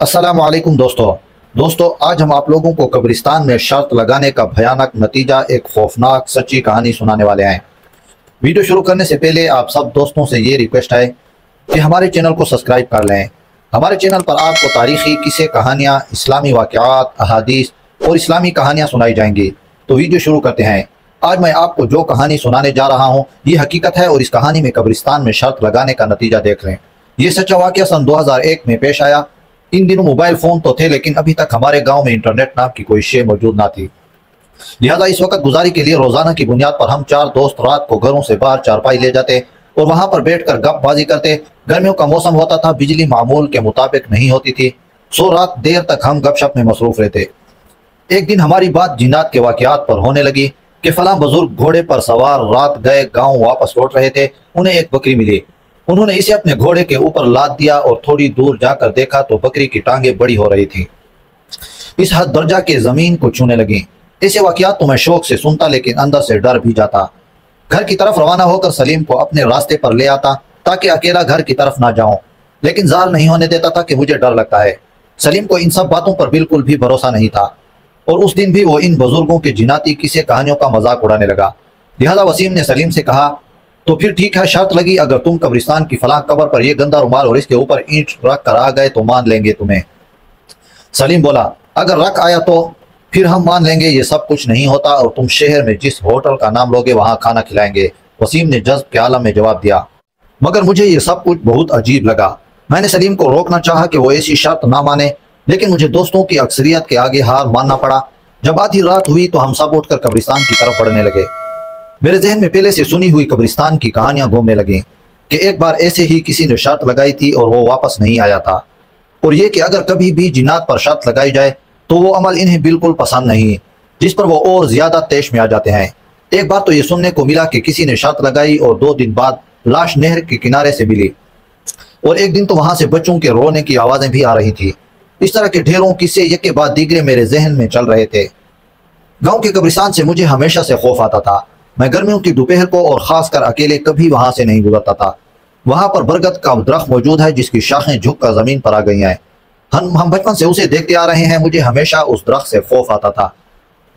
अस्सलाम वालेकुम दोस्तों आज हम आप लोगों को कब्रिस्तान में शर्त लगाने का भयानक नतीजा एक खौफनाक सच्ची कहानी सुनाने वाले हैं। वीडियो शुरू करने से पहले आप सब दोस्तों से ये रिक्वेस्ट है कि हमारे चैनल को सब्सक्राइब कर लें। हमारे चैनल पर आपको तारीखी किस्से कहानियाँ, इस्लामी वाक़यात, अहादीस और इस्लामी कहानियाँ सुनाई जाएंगी। तो वीडियो शुरू करते हैं। आज मैं आपको जो कहानी सुनाने जा रहा हूँ ये हकीकत है और इस कहानी में कब्रिस्तान में शर्त लगाने का नतीजा देख लें। ये सच्चा वाक़या सन 2001 में पेश आया। इन दिनों मोबाइल फ़ोन तो थे लेकिन अभी तक हमारे गांव में इंटरनेट नाम की कोई शे मौजूद ना थी। लिहाजा इस वक्त गुजारी के लिए रोज़ाना की बुनियाद पर हम 4 दोस्त रात को घरों से बाहर चारपाई ले जाते और वहां पर बैठकर गपबाजी करते। गर्मियों का मौसम होता था, बिजली मामूल के मुताबिक नहीं होती थी, सो रात देर तक हम गपशप में मसरूफ रहते। एक दिन हमारी बात जिन्नात के वाक़यात पर होने लगी कि फलां बुजुर्ग घोड़े पर सवार रात गए गाँव वापस लौट रहे थे। उन्हें एक बकरी मिली। उन्होंने इसे अपने घोड़े के ऊपर लाद दिया और थोड़ी दूर जाकर देखा तो बकरी की टांगें बड़ी हो रही थी, इस हद दर्जा के जमीन को छूने लगी। ऐसे वाक़यात तो मैं शौक से सुनता लेकिन अंदर से डर भी जाता। घर की तरफ रवाना होकर सलीम को अपने रास्ते पर ले आता ताकि अकेला घर की तरफ ना जाऊं, लेकिन ज़ाहिर नहीं होने देता था कि मुझे डर लगता है। सलीम को इन सब बातों पर बिल्कुल भी भरोसा नहीं था और उस दिन भी वो इन बुजुर्गों के जिनाती किस्से कहानियों का मजाक उड़ाने लगा। लिहाजा वसीम ने सलीम से कहा, तो फिर ठीक है, शर्त लगी, अगर तुम कब्रिस्तान की फलां कब्र पर यह गंदा रुमाल और इसके ऊपर ईंट रख कर आ गए तो मान लेंगे तुम्हें। सलीम बोला, अगर रख आया तो फिर हम मान लेंगे ये सब कुछ नहीं होता और तुम शहर में जिस होटल का नाम लोगे वहां खाना खिलाएंगे। वसीम ने जज्ब के आलम में जवाब दिया। मगर मुझे ये सब कुछ बहुत अजीब लगा। मैंने सलीम को रोकना चाहा कि वो ऐसी शर्त ना माने, लेकिन मुझे दोस्तों की अक्सरियत के आगे हार मानना पड़ा। जब आधी रात हुई तो हम सब उठकर कब्रिस्तान की तरफ बढ़ने लगे। मेरे जहन में पहले से सुनी हुई कब्रिस्तान की कहानियां घूमने लगी कि एक बार ऐसे ही किसी ने शर्त लगाई थी और वो वापस नहीं आया था, और ये कि अगर कभी भी जिन्नात पर शर्त लगाई जाए तो वो अमल इन्हें बिल्कुल पसंद नहीं, जिस पर वो और ज्यादा तेश में आ जाते हैं। एक बार तो ये सुनने को मिला कि किसी ने शर्त लगाई और 2 दिन बाद लाश नहर के किनारे से मिली, और एक दिन तो वहां से बच्चों के रोने की आवाजें भी आ रही थी। इस तरह के ढेरों किस्से एक के बाद दीगरे मेरे जहन में चल रहे थे। गाँव के कब्रिस्तान से मुझे हमेशा से खौफ आता था। मैं गर्मियों की दोपहर को और खासकर अकेले कभी वहां से नहीं गुजरता था। वहां पर बरगद का दरख्त मौजूद है जिसकी शाखें झुककर जमीन पर आ गई हैं। हम बचपन से उसे देखते आ रहे हैं। मुझे हमेशा उस दरख्त से खौफ आता था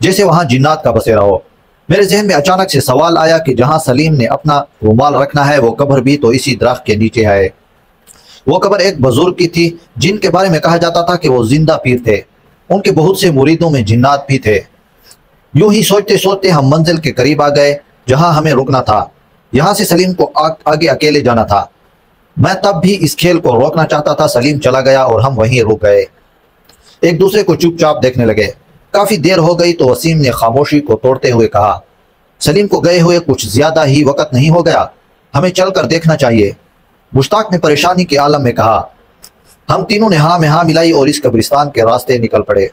जैसे वहां जिन्नात का बसेरा हो। मेरे जहन में अचानक से सवाल आया कि जहां सलीम ने अपना रुमाल रखना है वो कब्र भी तो इसी दरख्त के नीचे है। वो कब्र एक बुजुर्ग की थी जिनके बारे में कहा जाता था कि वो जिंदा पीर थे। उनके बहुत से मुरीदों में जिन्नात भी थे। यूं ही सोचते सोचते हम मंजिल के करीब आ गए जहां हमें रुकना था। यहां से सलीम को आगे अकेले जाना था। मैं तब भी इस खेल को रोकना चाहता था। सलीम चला गया और हम वहीं रुक गए, एक दूसरे को चुपचाप देखने लगे। काफी देर हो गई तो वसीम ने खामोशी को तोड़ते हुए कहा, सलीम को गए हुए कुछ ज्यादा ही वक्त नहीं हो गया, हमें चलकर देखना चाहिए। मुश्ताक ने परेशानी के आलम में कहा। हम तीनों ने हाँ में हाँ मिलाई और इस कब्रिस्तान के रास्ते निकल पड़े।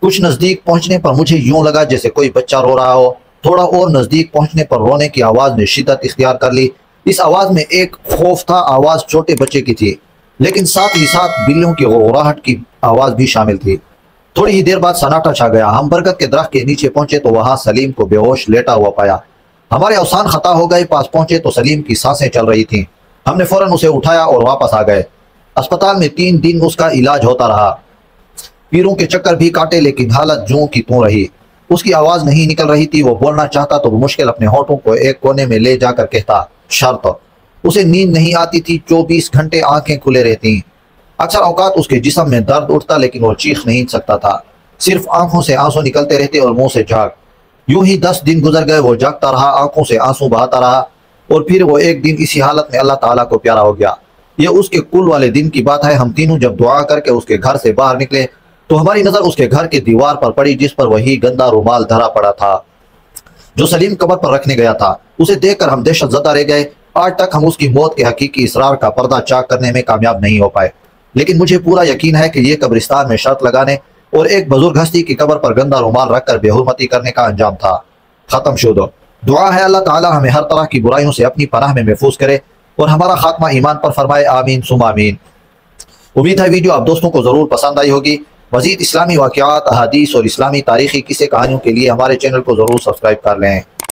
कुछ नजदीक पहुंचने पर मुझे यूं लगा जैसे कोई बच्चा रो रहा हो। थोड़ा और नजदीक पहुंचने पर रोने की आवाज ने शिद्दत इख्तियार कर ली। इस आवाज में एक खौफ था। आवाज छोटे बच्चे की थी लेकिन साथ ही साथ बिल्लियों की गुर्राहट की आवाज भी शामिल थी। थोड़ी ही देर बाद सन्नाटा छा गया। हम बरगद के दरख्त के नीचे पहुंचे तो वहां सलीम को बेहोश लेटा हुआ पाया। हमारे अवसान खता हो गए। पास पहुंचे तो सलीम की सांसें चल रही थी। हमने फौरन उसे उठाया और वापस आ गए। अस्पताल में 3 दिन उसका इलाज होता रहा। पीरों के चक्कर भी काटे लेकिन हालत जूं की त्यों रही। उसकी आवाज नहीं निकल रही थी। वो बोलना चाहता तो मुश्किल अपने होठों को एक कोने में ले जाकर कहता, शर्त। उसे नींद नहीं आती थी। 24 घंटे आंखें खुले रहती। अक्सर औकात उसके जिस्म में दर्द उठता लेकिन वो चीख नहीं सकता था। सिर्फ आंखों से आंसू निकलते रहते और मुंह से झाग। यूं ही 10 दिन गुजर गए। वो जागता रहा, आंखों से आंसू बहाता रहा और फिर वो एक दिन इसी हालत में अल्लाह ताला को प्यारा हो गया। ये उसके कुल वाले दिन की बात है। हम तीनों जब दुआ करके उसके घर से बाहर निकले तो हमारी नजर उसके घर के दीवार पर पड़ी जिस पर वही गंदा रुमाल धरा पड़ा था जो सलीम कब्र पर रखने गया था। उसे देखकर हम दहशत ज़दा रह गए। आज तक हम उसकी मौत के हकीकी इसरार का पर्दा चाक करने में कामयाब नहीं हो पाए, लेकिन मुझे पूरा यकीन है कि ये कब्रिस्तान में शर्त लगाने और एक बुजुर्ग हस्ती की कब्र पर गंदा रुमाल रखकर बेहुरमती करने का अंजाम था। खत्म शुदो। दुआ है अल्लाह ताला हमें हर तरह की बुराइयों से अपनी पनाह में महफूज करे और हमारा खात्मा ईमान पर फरमाए। आमीन सुम आमीन। उम्मीद है वीडियो आप दोस्तों को जरूर पसंद आई होगी। मज़ीद इस्लामी वाक़यात, अहादीस और इस्लामी तारीखी किस्से कहानियों के लिए हमारे चैनल को ज़रूर सब्सक्राइब कर लें।